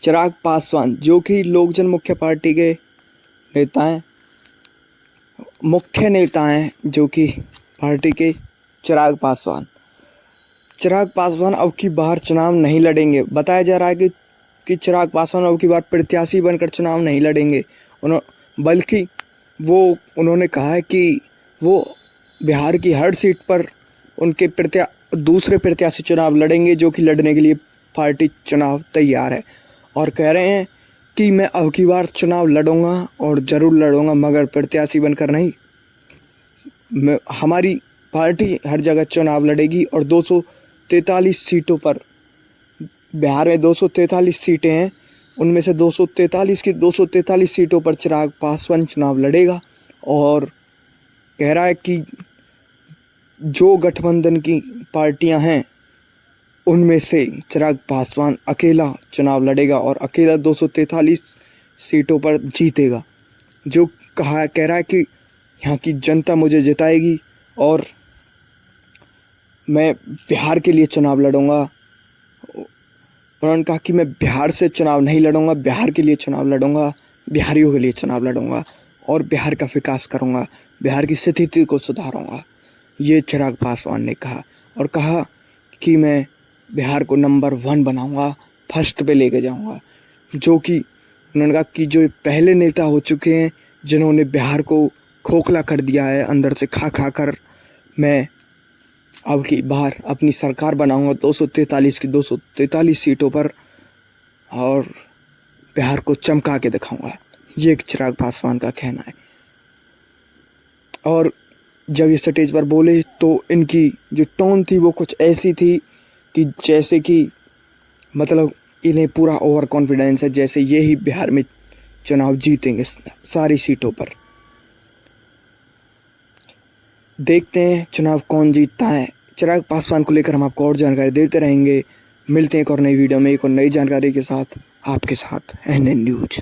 चिराग पासवान जो कि लोक जनमुख्य पार्टी के मुख्य नेता हैं, जो कि पार्टी के चिराग पासवान अब की बार चुनाव नहीं लड़ेंगे। बताया जा रहा है कि चिराग पासवान अब की बार प्रत्याशी बनकर चुनाव नहीं लड़ेंगे, बल्कि उन्होंने कहा है कि वो बिहार की हर सीट पर उनके दूसरे प्रत्याशी चुनाव लड़ेंगे, जो कि लड़ने के लिए पार्टी चुनाव तैयार है। और कह रहे हैं कि मैं अब की बार चुनाव लड़ूंगा और ज़रूर लड़ूंगा, मगर प्रत्याशी बनकर नहीं। हमारी पार्टी हर जगह चुनाव लड़ेगी और 243 सीटों पर, बिहार में 243 सीटें हैं, उनमें से 243 की 243 सीटों पर चिराग पासवान चुनाव लड़ेगा। और कह रहा है कि जो गठबंधन की पार्टियां हैं उनमें से चिराग पासवान अकेला चुनाव लड़ेगा और अकेला 243 सीटों पर जीतेगा। जो कह रहा है कि यहाँ की जनता मुझे जिताएगी और मैं बिहार के लिए चुनाव लड़ूंगा। उन्होंने कहा कि मैं बिहार से चुनाव नहीं लड़ूंगा, बिहार के लिए चुनाव लड़ूंगा, बिहारियों के लिए चुनाव लड़ूंगा और बिहार का विकास करूंगा, बिहार की स्थिति को सुधारूंगा। ये चिराग पासवान ने कहा और कहा कि मैं बिहार को नंबर 1 बनाऊंगा, फर्स्ट पे लेके जाऊंगा। जो कि उन्होंने कहा कि जो पहले नेता हो चुके हैं जिन्होंने बिहार को खोखला कर दिया है अंदर से खा कर, मैं अब की बार अपनी सरकार बनाऊंगा 243 की 243 सीटों पर और बिहार को चमका के दिखाऊंगा। ये चिराग पासवान का कहना है। और जब ये स्टेज पर बोले तो इनकी जो टोन थी वो कुछ ऐसी थी कि जैसे कि मतलब इन्हें पूरा ओवर कॉन्फिडेंस है, जैसे ये ही बिहार में चुनाव जीतेंगे सारी सीटों पर। देखते हैं चुनाव कौन जीतता है। चिराग पासवान को लेकर हम आपको और जानकारी देते रहेंगे। मिलते हैं एक और नई वीडियो में एक और नई जानकारी के साथ, आपके साथ NN न्यूज़।